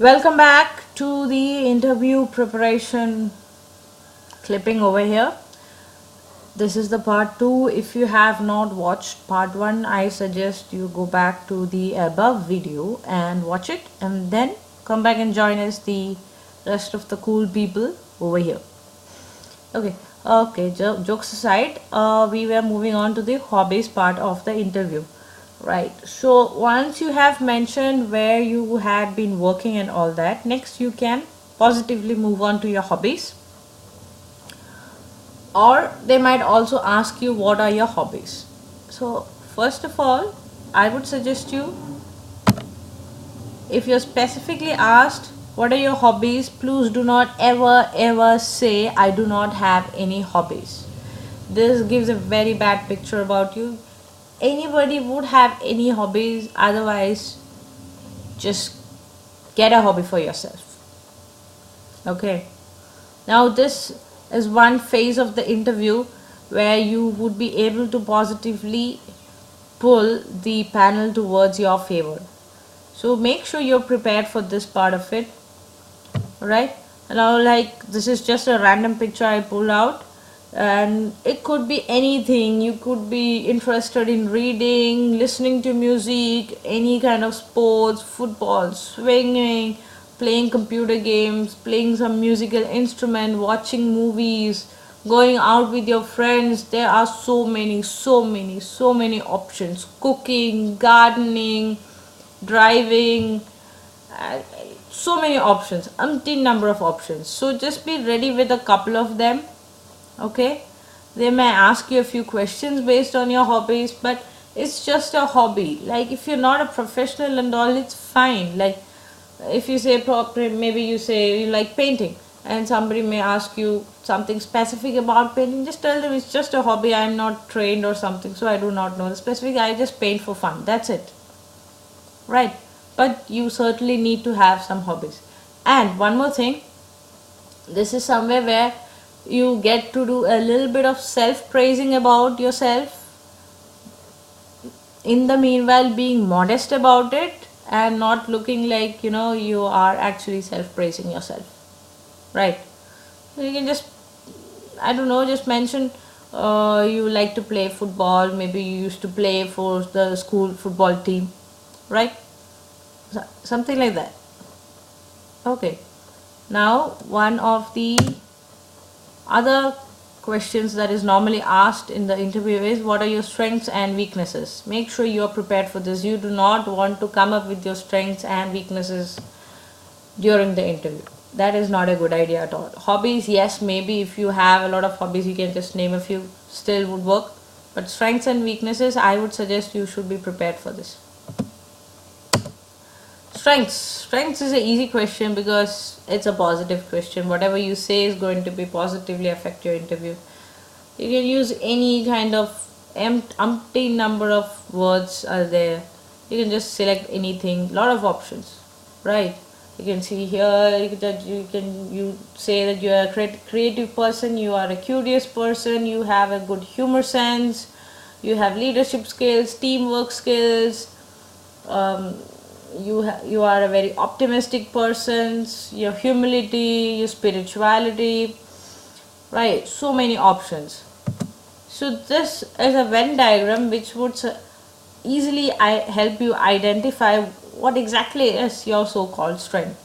Welcome back to the interview preparation clipping over here. This is the part 2. If you have not watched part 1, I suggest you go back to the above video and watch it and then come back and join us, the rest of the cool people over here. Jokes aside, we were moving on to the hobbies part of the interview. Right. So once you have mentioned where you had been working and all that, next you can positively move on to your hobbies. Or they might also ask you what are your hobbies. So first of all, I would suggest you, if you're specifically asked what are your hobbies, please do not ever say I do not have any hobbies. This gives a very bad picture about you. Anybody would have any hobbies, otherwise just get a hobby for yourself. Okay, now this is one phase of the interview where you would be able to positively pull the panel towards your favor. So make sure you're prepared for this part of it. Right now, like, this is just a random picture I pulled out, and it could be anything. You could be interested in reading, listening to music, any kind of sports, football, swinging, playing computer games, playing some musical instrument, watching movies, going out with your friends. There are so many options. Cooking, gardening, driving, uh, so many options, umpteen number of options. So just be ready with a couple of them. Okay, they may ask you a few questions based on your hobbies, but it's just a hobby. Like, if you're not a professional and all, it's fine. Like, if you say maybe you say you like painting, and somebody may ask you something specific about painting, just tell them it's just a hobby. I'm not trained or something, so I do not know the specific. I just paint for fun, that's it. Right, but you certainly need to have some hobbies. And one more thing, this is somewhere where you get to do a little bit of self praising about yourself, in the meanwhile being modest about it and not looking like you are actually self praising yourself. Right, so you can just, I don't know, just mention you like to play football, maybe you used to play for the school football team, right? Something like that. Okay, now one of the other questions that is normally asked in the interview is what are your strengths and weaknesses. Make sure you are prepared for this. You do not want to come up with your strengths and weaknesses during the interview. That is not a good idea at all. Hobbies, yes, maybe if you have a lot of hobbies you can just name a few, still would work. But strengths and weaknesses, I would suggest you should be prepared for this. Strengths is an easy question because it's a positive question. Whatever you say is going to be positively affect your interview. You can use any kind of umpteen number of words are there. You can just select anything. Lot of options, right? You can see here that you say that you are a creative person, you are a curious person, you have a good humor sense, you have leadership skills, teamwork skills. You are a very optimistic person, your humility, your spirituality, right? So many options. So this is a Venn diagram which would easily help you identify what exactly is your so-called strength.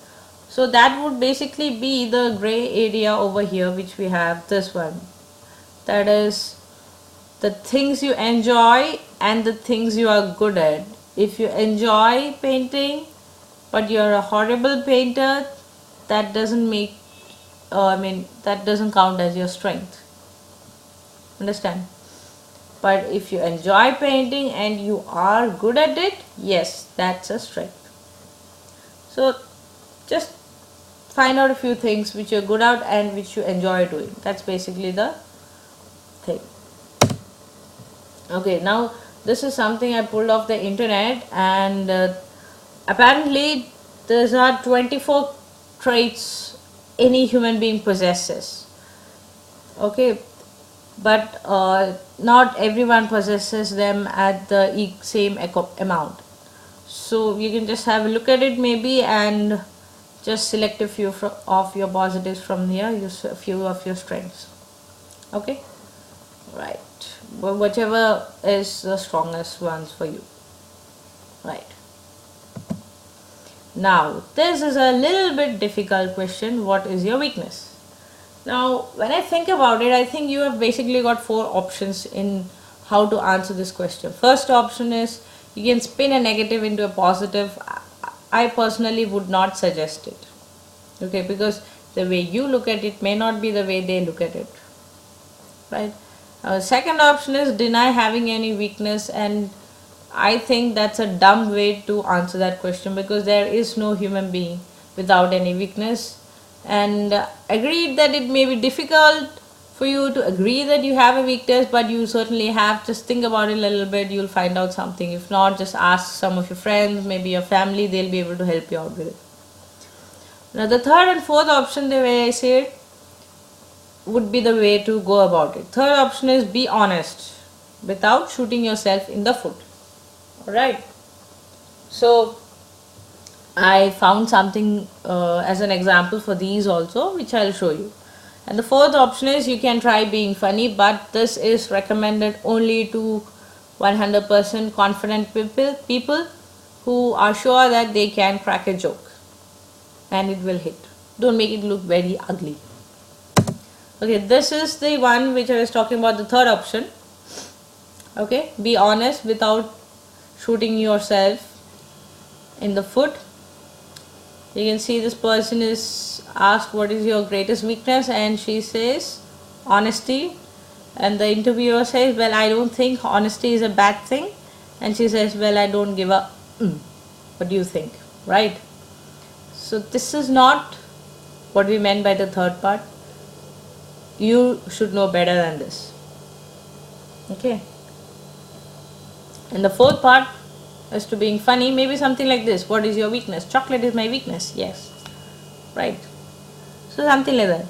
So that would basically be the gray area over here, which we have this one, that is the things you enjoy and the things you are good at. If you enjoy painting but you're a horrible painter, that doesn't make that doesn't count as your strength. Understand? But if you enjoy painting and you are good at it, yes, that's a strength. So just find out a few things which you're good at and which you enjoy doing. That's basically the thing. Okay, now this is something I pulled off the internet, and apparently there are 24 traits any human being possesses. Okay, but not everyone possesses them at the same amount. So you can just have a look at it maybe and just select a few of your positives from here, use a few of your strengths. Okay, right, whichever is the strongest ones for you. Right, now this is a little bit difficult question. What is your weakness? Now when I think about it, I think you have basically got 4 options in how to answer this question. First option is you can spin a negative into a positive. I personally would not suggest it, okay, because the way you look at it may not be the way they look at it, right? Second option is deny having any weakness, and I think that's a dumb way to answer that question, because there is no human being without any weakness. And agreed that it may be difficult for you to agree that you have a weakness, but you certainly have. Just think about it a little bit, you'll find out something. If not, just ask some of your friends, maybe your family, they'll be able to help you out with it. Now the third and fourth option, the way I say it, would be the way to go about it. Third option is be honest without shooting yourself in the foot. Alright, so I found something as an example for these also, which I'll show you. And the fourth option is you can try being funny, but this is recommended only to 100% confident people who are sure that they can crack a joke and it will hit. Don't make it look very ugly. Okay, this is the one which I was talking about, the third option. Okay, be honest without shooting yourself in the foot. You can see this person is asked what is your greatest weakness, and she says honesty, and the interviewer says, well, I don't think honesty is a bad thing, and she says, well, I don't give a what do you think, right? So this is not what we meant by the third part. You should know better than this. Okay, and the fourth part as to being funny, maybe something like this. What is your weakness? Chocolate is my weakness. Yes, right. So something like that.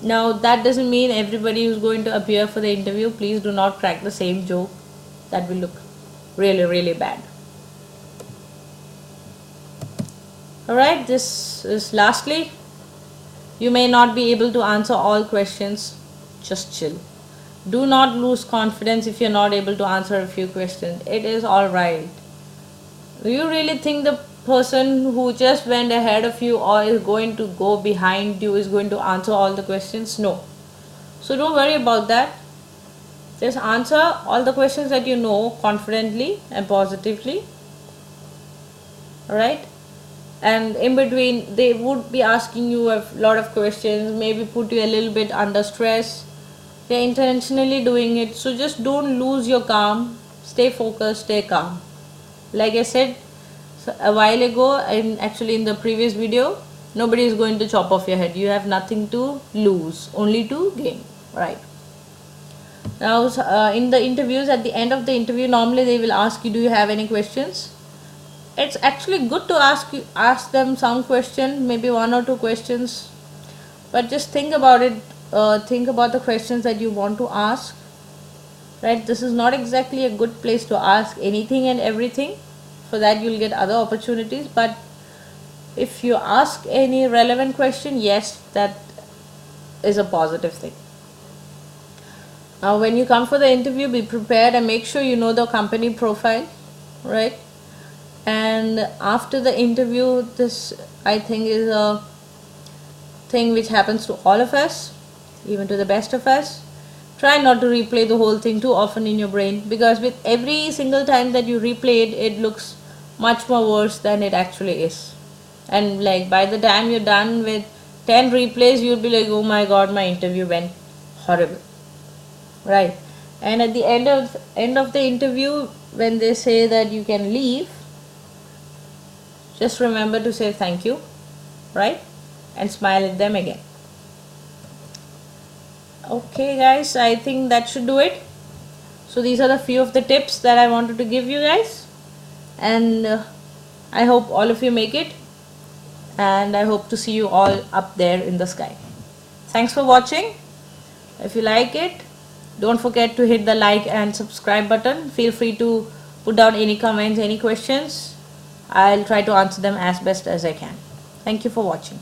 Now that doesn't mean everybody who's going to appear for the interview, please do not crack the same joke. That will look really, really bad. Alright, this is lastly, you may not be able to answer all questions. Just chill. Do not lose confidence if you're not able to answer a few questions. It is alright. Do you really think the person who just went ahead of you or is going to go behind you is going to answer all the questions? No. So don't worry about that. Just answer all the questions that you know confidently and positively. Alright? And in between, they would be asking you a lot of questions, maybe put you a little bit under stress. They're intentionally doing it, so just don't lose your calm. Stay focused, stay calm. Like I said a while ago, and actually in the previous video, nobody is going to chop off your head. You have nothing to lose, only to gain. Right. Now in the interviews, at the end of the interview, normally they will ask you, do you have any questions? It's actually good to ask them some question, maybe 1 or 2 questions, but just think about it. Think about the questions that you want to ask, right? This is not exactly a good place to ask anything and everything. For that you'll get other opportunities, but if you ask any relevant question, yes, that is a positive thing. Now when you come for the interview, be prepared and make sure you know the company profile, right? And after the interview, this I think is a thing which happens to all of us, even to the best of us. Try not to replay the whole thing too often in your brain, because with every single time that you replay it, it looks much more worse than it actually is. And like by the time you're done with 10 replays, you'll be like, oh my god, my interview went horrible, right? And at the end of the interview, when they say that you can leave, just remember to say thank you, right? And smile at them again. Okay guys, I think that should do it. So these are the few of the tips that I wanted to give you guys, and I hope all of you make it, and I hope to see you all up there in the sky. Thanks for watching. If you like it, don't forget to hit the like and subscribe button. Feel free to put down any comments, any questions. I'll try to answer them as best as I can. Thank you for watching.